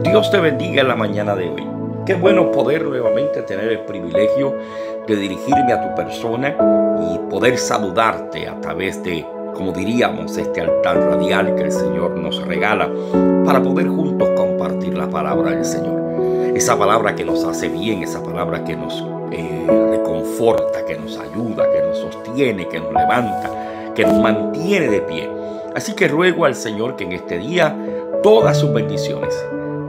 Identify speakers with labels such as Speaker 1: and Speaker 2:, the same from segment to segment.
Speaker 1: Dios te bendiga en la mañana de hoy. Qué bueno poder nuevamente tener el privilegio de dirigirme a tu persona y poder saludarte a través de, como diríamos, este altar radial que el Señor nos regala para poder juntos compartir la palabra del Señor. Esa palabra que nos hace bien, esa palabra que nos reconforta, que nos ayuda, que nos sostiene, que nos levanta, que nos mantiene de pie. Así que ruego al Señor que en este día todas sus bendiciones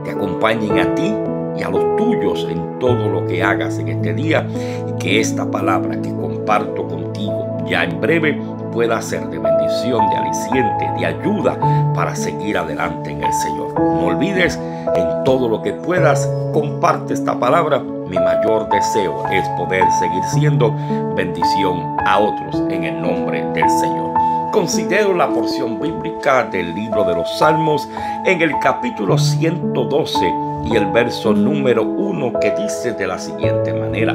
Speaker 1: te acompañen a ti y a los tuyos en todo lo que hagas en este día, y que esta palabra que comparto contigo ya en breve pueda ser de bendición, de aliciente, de ayuda para seguir adelante en el Señor. No olvides, en todo lo que puedas, comparte esta palabra. Mi mayor deseo es poder seguir siendo bendición a otros en el nombre del Señor. Considero la porción bíblica del libro de los Salmos en el capítulo 112 y el verso número 1, que dice de la siguiente manera: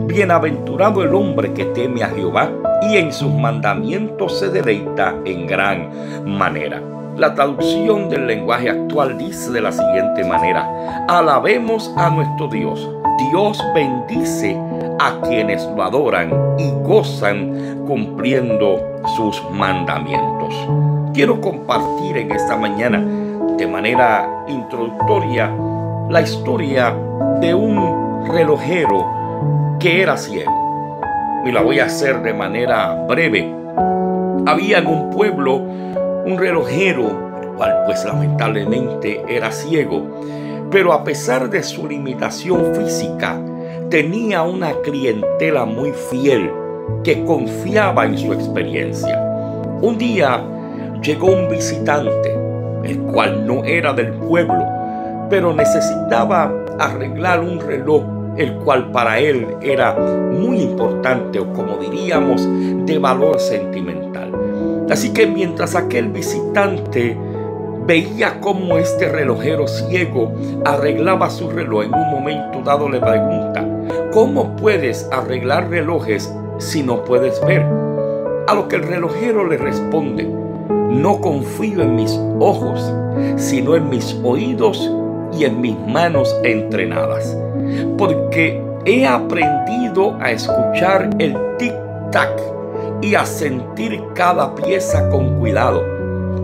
Speaker 1: Bienaventurado el hombre que teme a Jehová y en sus mandamientos se deleita en gran manera. La traducción del lenguaje actual dice de la siguiente manera: alabemos a nuestro Dios. Dios bendice a quienes lo adoran y gozan cumpliendo sus mandamientos. Quiero compartir en esta mañana de manera introductoria la historia de un relojero que era ciego. Y la voy a hacer de manera breve. Había en un pueblo un relojero, el cual pues lamentablemente era ciego, pero a pesar de su limitación física, tenía una clientela muy fiel que confiaba en su experiencia. Un día llegó un visitante, el cual no era del pueblo, pero necesitaba arreglar un reloj, el cual para él era muy importante, o como diríamos, de valor sentimental. Así que mientras aquel visitante veía cómo este relojero ciego arreglaba su reloj, en un momento dado le pregunta: ¿cómo puedes arreglar relojes si no puedes ver? A lo que el relojero le responde: no confío en mis ojos, sino en mis oídos y en mis manos entrenadas, porque he aprendido a escuchar el tic-tac y a sentir cada pieza con cuidado.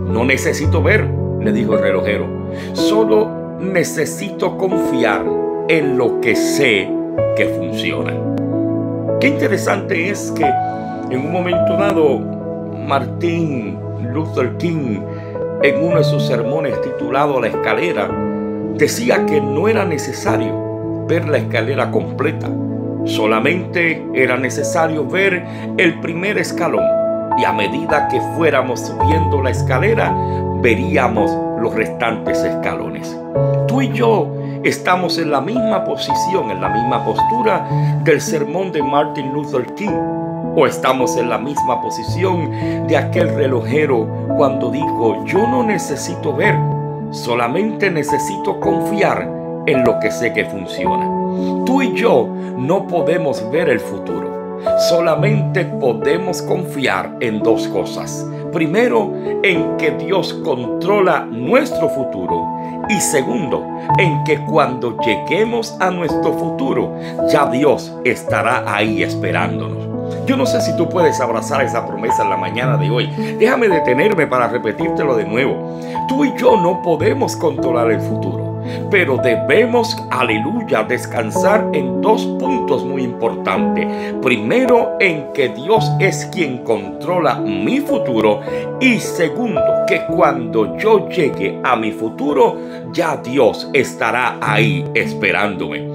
Speaker 1: No necesito ver, le dijo el relojero, solo necesito confiar en lo que sé que funciona. Qué interesante es que en un momento dado Martin Luther King, en uno de sus sermones titulado La Escalera, decía que no era necesario ver la escalera completa, solamente era necesario ver el primer escalón, y a medida que fuéramos subiendo la escalera veríamos los restantes escalones. Tú y yo estamos en la misma posición, en la misma postura del sermón de Martin Luther King, o estamos en la misma posición de aquel relojero cuando dijo: yo no necesito ver, solamente necesito confiar en lo que sé que funciona. Tú y yo no podemos ver el futuro, solamente podemos confiar en dos cosas. Primero, en que Dios controla nuestro futuro, y segundo, en que cuando lleguemos a nuestro futuro, ya Dios estará ahí esperándonos. Yo no sé si tú puedes abrazar esa promesa en la mañana de hoy. Déjame detenerme para repetírtelo de nuevo. Tú y yo no podemos controlar el futuro, pero debemos, aleluya, descansar en dos puntos muy importantes. Primero, en que Dios es quien controla mi futuro, y segundo, que cuando yo llegue a mi futuro, ya Dios estará ahí esperándome.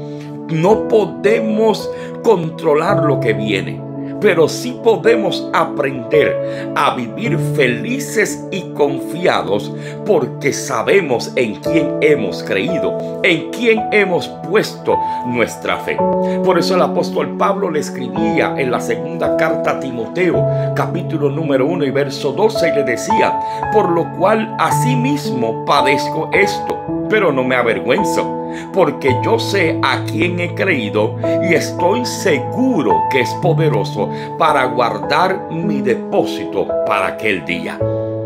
Speaker 1: No podemos controlar lo que viene, pero sí podemos aprender a vivir felices y confiados, porque sabemos en quién hemos creído, en quién hemos puesto nuestra fe. Por eso el apóstol Pablo le escribía en la segunda carta a Timoteo, capítulo número 1 y verso 12, y le decía: por lo cual asimismo padezco esto, pero no me avergüenzo, porque yo sé a quién he creído y estoy seguro que es poderoso para guardar mi depósito para aquel día.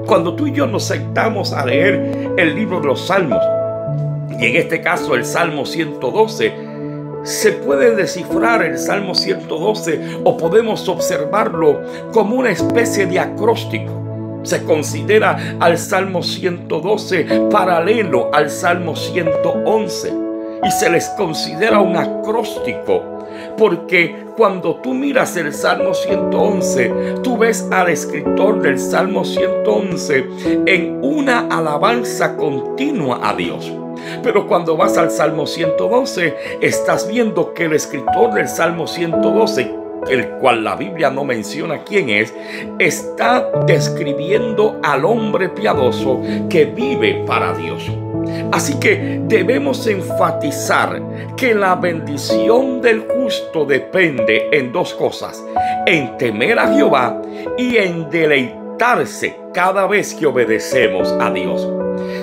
Speaker 1: Cuando tú y yo nos sentamos a leer el libro de los Salmos, Y en este caso el Salmo 112, se puede descifrar el Salmo 112 o podemos observarlo como una especie de acróstico. Se considera al Salmo 112 paralelo al Salmo 111 y se les considera un acróstico porque cuando tú miras el Salmo 111, tú ves al escritor del Salmo 111 en una alabanza continua a Dios. Pero cuando vas al Salmo 112, estás viendo que el escritor del Salmo 112, el cual la Biblia no menciona quién es, está describiendo al hombre piadoso que vive para Dios. Así que debemos enfatizar que la bendición del justo depende en dos cosas: en temer a Jehová y en deleitarse cada vez que obedecemos a Dios.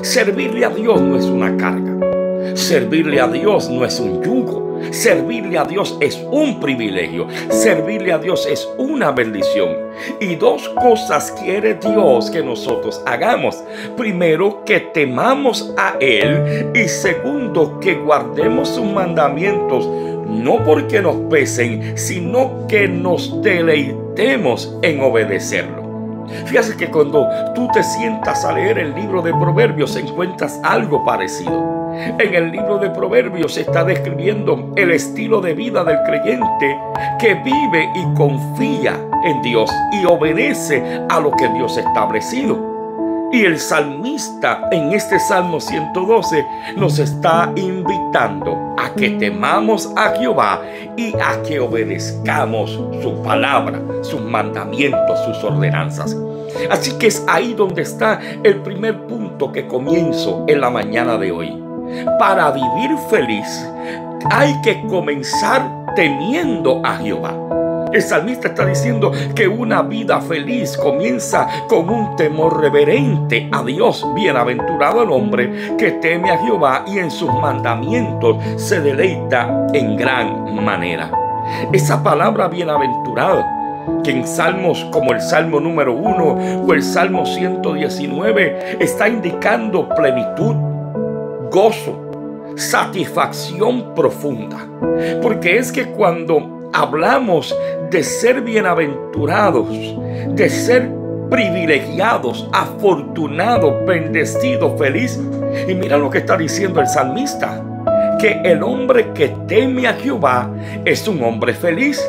Speaker 1: Servirle a Dios no es una carga. Servirle a Dios no es un yugo. Servirle a Dios es un privilegio. Servirle a Dios es una bendición. Y dos cosas quiere Dios que nosotros hagamos. Primero, que temamos a Él. Y segundo, que guardemos sus mandamientos. No porque nos pesen, sino que nos deleitemos en obedecerlo. Fíjate que cuando tú te sientas a leer el libro de Proverbios encuentras algo parecido. En el libro de Proverbios se está describiendo el estilo de vida del creyente que vive y confía en Dios y obedece a lo que Dios ha establecido. Y el salmista en este Salmo 112 nos está invitando a que temamos a Jehová y a que obedezcamos su palabra, sus mandamientos, sus ordenanzas. Así que es ahí donde está el primer punto que comienzo en la mañana de hoy. Para vivir feliz hay que comenzar temiendo a Jehová. El salmista está diciendo que una vida feliz comienza con un temor reverente a Dios. Bienaventurado el hombre que teme a Jehová y en sus mandamientos se deleita en gran manera. Esa palabra bienaventurado, que en salmos como el Salmo número 1 o el Salmo 119 está indicando plenitud, gozo, satisfacción profunda. Porque es que cuando hablamos de ser bienaventurados, de ser privilegiados, afortunados, bendecidos, feliz, y mira lo que está diciendo el salmista, que el hombre que teme a Jehová es un hombre feliz,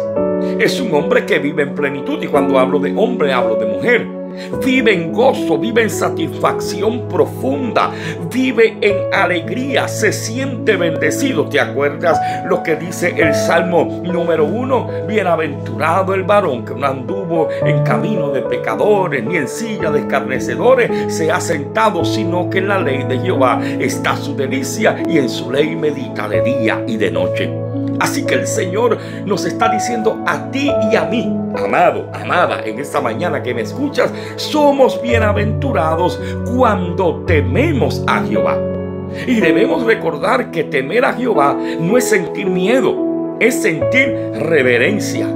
Speaker 1: es un hombre que vive en plenitud. Y cuando hablo de hombre, hablo de mujer. Vive en gozo, vive en satisfacción profunda, vive en alegría, se siente bendecido. ¿Te acuerdas lo que dice el Salmo número 1? Bienaventurado el varón que no anduvo en camino de pecadores, ni en silla de escarnecedores se ha sentado, sino que en la ley de Jehová está su delicia y en su ley medita de día y de noche. Así que el Señor nos está diciendo a ti y a mí, amado, amada, en esta mañana que me escuchas, somos bienaventurados cuando tememos a Jehová. Y debemos recordar que temer a Jehová no es sentir miedo, es sentir reverencia,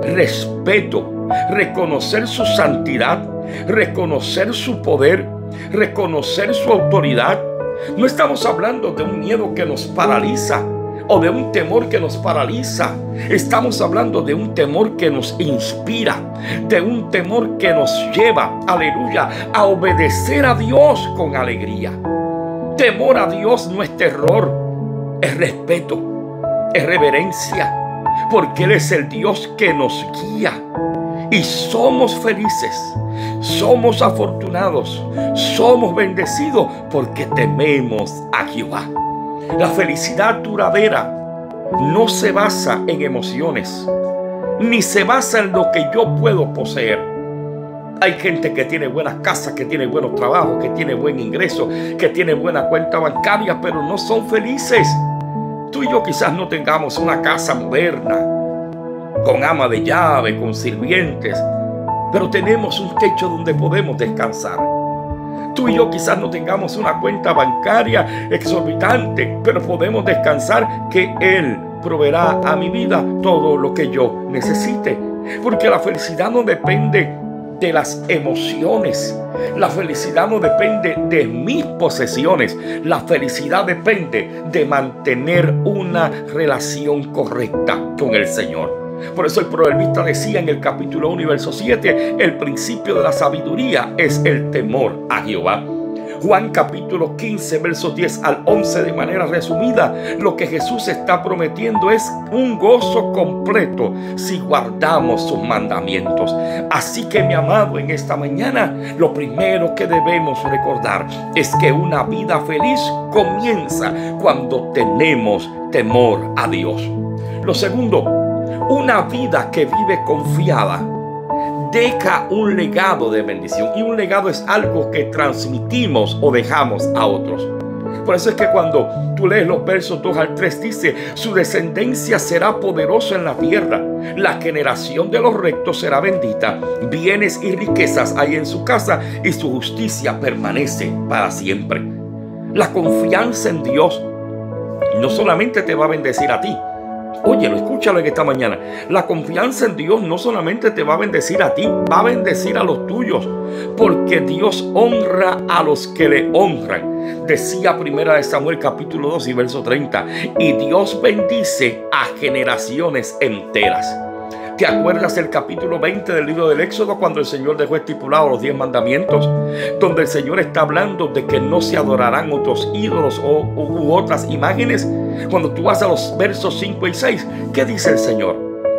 Speaker 1: respeto, reconocer su santidad, reconocer su poder, reconocer su autoridad. No estamos hablando de un miedo que nos paraliza o de un temor que nos paraliza. Estamos hablando de un temor que nos inspira, de un temor que nos lleva, aleluya, a obedecer a Dios con alegría. Temor a Dios no es terror, es respeto, es reverencia, porque Él es el Dios que nos guía. Y somos felices, somos afortunados, somos bendecidos porque tememos a Jehová. La felicidad duradera no se basa en emociones, ni se basa en lo que yo puedo poseer. Hay gente que tiene buenas casas, que tiene buenos trabajos, que tiene buen ingreso, que tiene buena cuenta bancaria, pero no son felices. Tú y yo quizás no tengamos una casa moderna, con ama de llave, con sirvientes, pero tenemos un techo donde podemos descansar. Tú y yo quizás no tengamos una cuenta bancaria exorbitante, pero podemos descansar que Él proveerá a mi vida todo lo que yo necesite. Porque la felicidad no depende de las emociones. La felicidad no depende de mis posesiones. La felicidad depende de mantener una relación correcta con el Señor. Por eso el proverbista decía en el capítulo 1 y verso 7, el principio de la sabiduría es el temor a Jehová. Juan capítulo 15 versos 10 al 11, de manera resumida, lo que Jesús está prometiendo es un gozo completo si guardamos sus mandamientos. Así que, mi amado, en esta mañana lo primero que debemos recordar es que una vida feliz comienza cuando tenemos temor a Dios. Lo segundo, una vida que vive confiada deja un legado de bendición, y un legado es algo que transmitimos o dejamos a otros. Por eso es que cuando tú lees los versos 2 al 3 dice: su descendencia será poderosa en la tierra, la generación de los rectos será bendita, bienes y riquezas hay en su casa y su justicia permanece para siempre. La confianza en Dios no solamente te va a bendecir a ti. Óyelo, escúchalo en esta mañana. La confianza en Dios no solamente te va a bendecir a ti, va a bendecir a los tuyos, porque Dios honra a los que le honran. Decía 1 Samuel capítulo 2 y verso 30, y Dios bendice a generaciones enteras. ¿Te acuerdas el capítulo 20 del libro del Éxodo, cuando el Señor dejó estipulados los 10 mandamientos? Donde el Señor está hablando de que no se adorarán otros ídolos u otras imágenes. Cuando tú vas a los versos 5 y 6, ¿qué dice el Señor?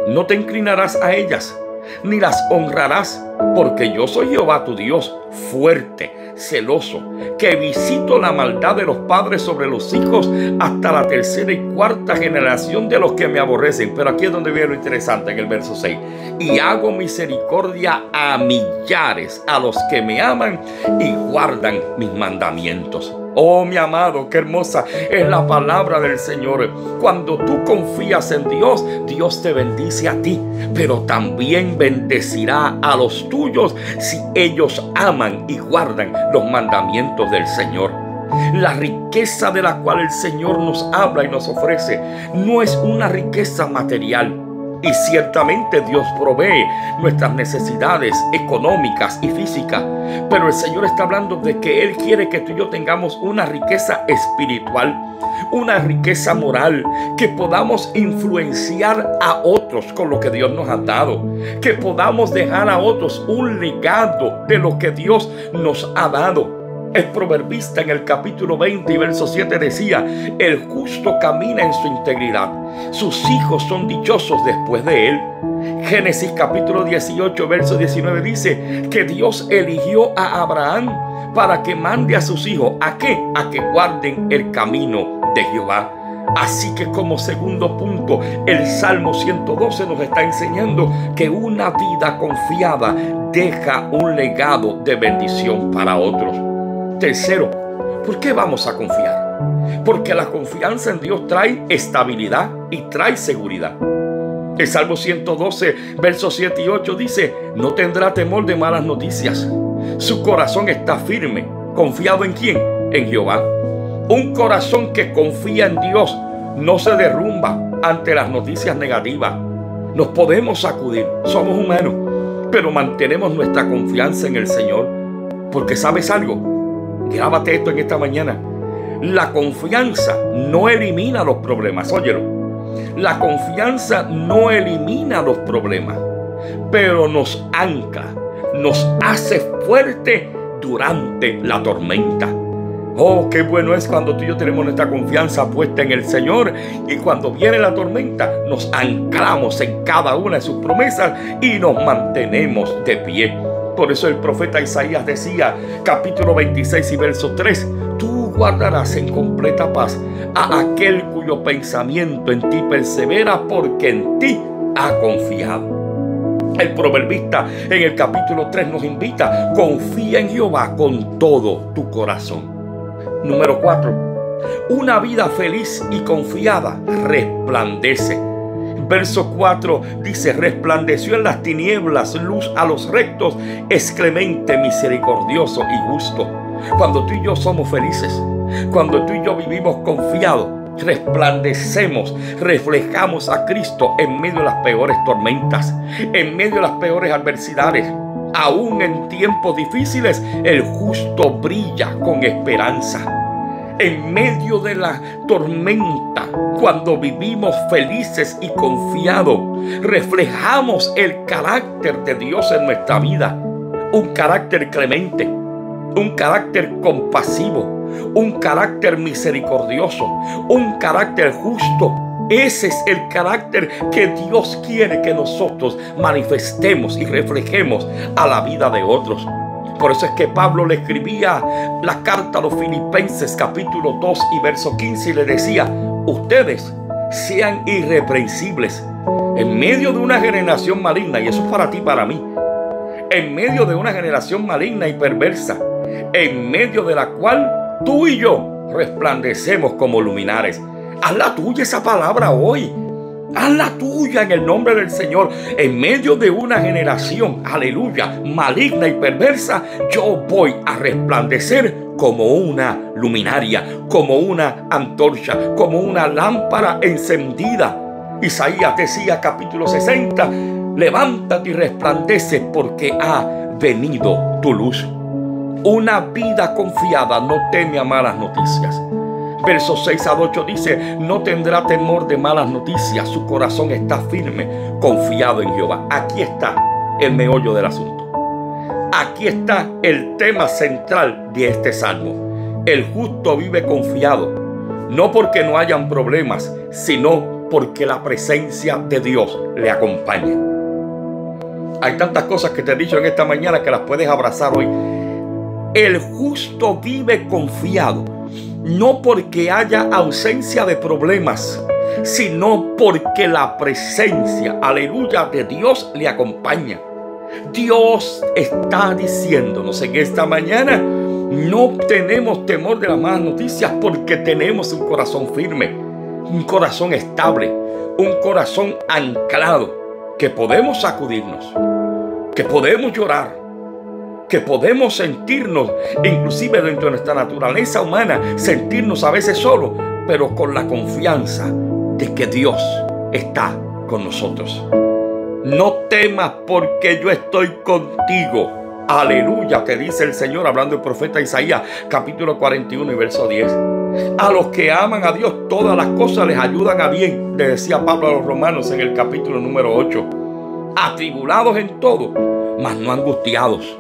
Speaker 1: No te inclinarás a ellas, ni las honrarás, porque yo soy Jehová tu Dios, fuerte, celoso, que visito la maldad de los padres sobre los hijos hasta la tercera y cuarta generación de los que me aborrecen. Pero aquí es donde viene lo interesante, en el verso 6. Y hago misericordia a millares, a los que me aman y guardan mis mandamientos. Oh, mi amado, qué hermosa es la palabra del Señor. Cuando tú confías en Dios, Dios te bendice a ti, pero también bendecirá a los tuyos si ellos aman y guardan los mandamientos del Señor. La riqueza de la cual el Señor nos habla y nos ofrece no es una riqueza material. Y ciertamente Dios provee nuestras necesidades económicas y físicas. Pero el Señor está hablando de que Él quiere que tú y yo tengamos una riqueza espiritual, una riqueza moral, que podamos influenciar a otros con lo que Dios nos ha dado, que podamos dejar a otros un legado de lo que Dios nos ha dado. El proverbista en el capítulo 20 y verso 7 decía: el justo camina en su integridad, sus hijos son dichosos después de él. Génesis capítulo 18 verso 19 dice que Dios eligió a Abraham para que mande a sus hijos ¿a qué? A que guarden el camino de Jehová. Así que, como segundo punto, el Salmo 112 nos está enseñando que una vida confiada deja un legado de bendición para otros. Tercero, ¿por qué vamos a confiar? Porque la confianza en Dios trae estabilidad y trae seguridad. El Salmo 112, versos 7 y 8 dice: no tendrá temor de malas noticias. Su corazón está firme. ¿Confiado en quién? En Jehová. Un corazón que confía en Dios no se derrumba ante las noticias negativas. Nos podemos sacudir, somos humanos, pero mantenemos nuestra confianza en el Señor. Porque ¿sabes algo? Grábate esto en esta mañana. La confianza no elimina los problemas. Óyelo. La confianza no elimina los problemas, pero nos ancla, nos hace fuerte durante la tormenta. Oh, qué bueno es cuando tú y yo tenemos nuestra confianza puesta en el Señor, y cuando viene la tormenta nos anclamos en cada una de sus promesas y nos mantenemos de pie. Por eso el profeta Isaías decía, capítulo 26 y verso 3: tú guardarás en completa paz a aquel cuyo pensamiento en ti persevera, porque en ti ha confiado. El proverbista en el capítulo 3 nos invita: confía en Jehová con todo tu corazón. Número 4. Una vida feliz y confiada resplandece. Verso 4 dice: resplandeció en las tinieblas luz a los rectos, es clemente, misericordioso y justo. Cuando tú y yo somos felices, cuando tú y yo vivimos confiados, resplandecemos, reflejamos a Cristo en medio de las peores tormentas, en medio de las peores adversidades. Aún en tiempos difíciles, el justo brilla con esperanza. En medio de la tormenta, cuando vivimos felices y confiados, reflejamos el carácter de Dios en nuestra vida. Un carácter clemente, un carácter compasivo, un carácter misericordioso, un carácter justo. Ese es el carácter que Dios quiere que nosotros manifestemos y reflejemos a la vida de otros. Por eso es que Pablo le escribía la carta a los Filipenses capítulo 2 y verso 15 y le decía: ustedes sean irreprensibles en medio de una generación maligna, y eso es para ti y para mí, en medio de una generación maligna y perversa, en medio de la cual tú y yo resplandecemos como luminares. Hazla tuya esa palabra hoy. Hazla tuya en el nombre del Señor. En medio de una generación, aleluya, maligna y perversa, yo voy a resplandecer como una luminaria, como una antorcha, como una lámpara encendida. Isaías decía, capítulo 60, levántate y resplandece porque ha venido tu luz. Una vida confiada no teme a malas noticias. Versos 6 al 8 dice: no tendrá temor de malas noticias, su corazón está firme, confiado en Jehová. Aquí está el meollo del asunto. Aquí está el tema central de este salmo. El justo vive confiado, no porque no hayan problemas, sino porque la presencia de Dios le acompaña. Hay tantas cosas que te he dicho en esta mañana que las puedes abrazar hoy. El justo vive confiado, no porque haya ausencia de problemas, sino porque la presencia, aleluya, de Dios le acompaña. Dios está diciéndonos en esta mañana: no tenemos temor de las malas noticias porque tenemos un corazón firme, un corazón estable, un corazón anclado, que podemos sacudirnos, que podemos llorar, que podemos sentirnos, inclusive dentro de nuestra naturaleza humana, sentirnos a veces solos, pero con la confianza de que Dios está con nosotros. No temas porque yo estoy contigo. Aleluya, te dice el Señor hablando el profeta Isaías, capítulo 41 y verso 10. A los que aman a Dios, todas las cosas les ayudan a bien, le decía Pablo a los romanos en el capítulo número 8. Atribulados en todo, mas no angustiados.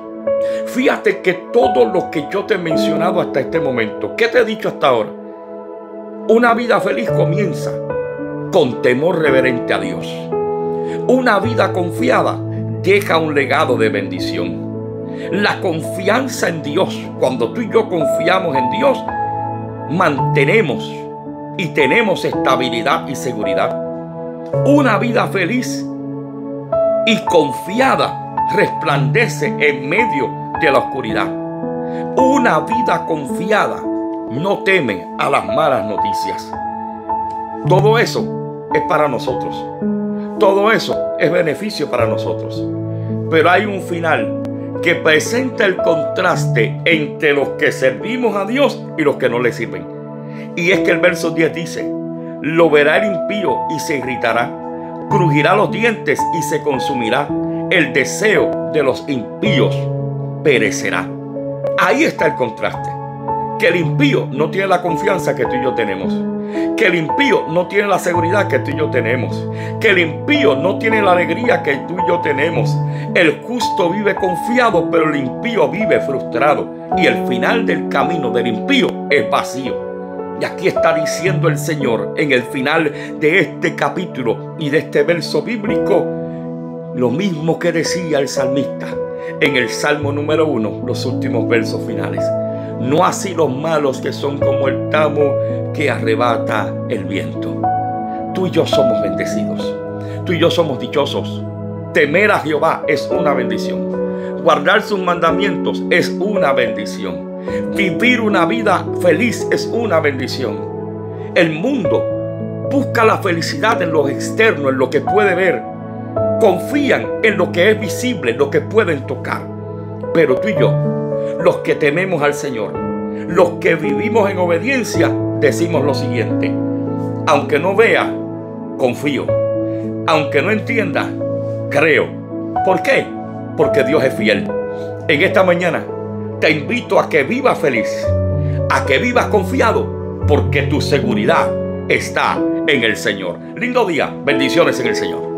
Speaker 1: Fíjate que todo lo que yo te he mencionado hasta este momento, ¿qué te he dicho hasta ahora? Una vida feliz comienza con temor reverente a Dios. Una vida confiada deja un legado de bendición. La confianza en Dios, cuando tú y yo confiamos en Dios, mantenemos y tenemos estabilidad y seguridad. Una vida feliz y confiada resplandece en medio de la oscuridad. Una vida confiada no teme a las malas noticias. Todo eso es para nosotros. Todo eso es beneficio para nosotros. Pero hay un final que presenta el contraste entre los que servimos a Dios y los que no le sirven. Y es que el verso 10 dice: lo verá el impío y se irritará, crujirá los dientes y se consumirá. El deseo de los impíos perecerá. Ahí está el contraste. Que el impío no tiene la confianza que tú y yo tenemos. Que el impío no tiene la seguridad que tú y yo tenemos. Que el impío no tiene la alegría que tú y yo tenemos. El justo vive confiado, pero el impío vive frustrado. Y el final del camino del impío es vacío. Y aquí está diciendo el Señor en el final de este capítulo y de este verso bíblico lo mismo que decía el salmista en el Salmo número 1, los últimos versos finales. No así los malos, que son como el tamo que arrebata el viento. Tú y yo somos bendecidos. Tú y yo somos dichosos. Temer a Jehová es una bendición. Guardar sus mandamientos es una bendición. Vivir una vida feliz es una bendición. El mundo busca la felicidad en lo externo, en lo que puede ver. Confían en lo que es visible, en lo que pueden tocar. Pero tú y yo, los que tememos al Señor, los que vivimos en obediencia, decimos lo siguiente: aunque no vea, confío. Aunque no entienda, creo. ¿Por qué? porque Dios es fiel. En esta mañana te invito a que vivas feliz, a que vivas confiado, porque tu seguridad está en el Señor. Lindo día, bendiciones en el Señor.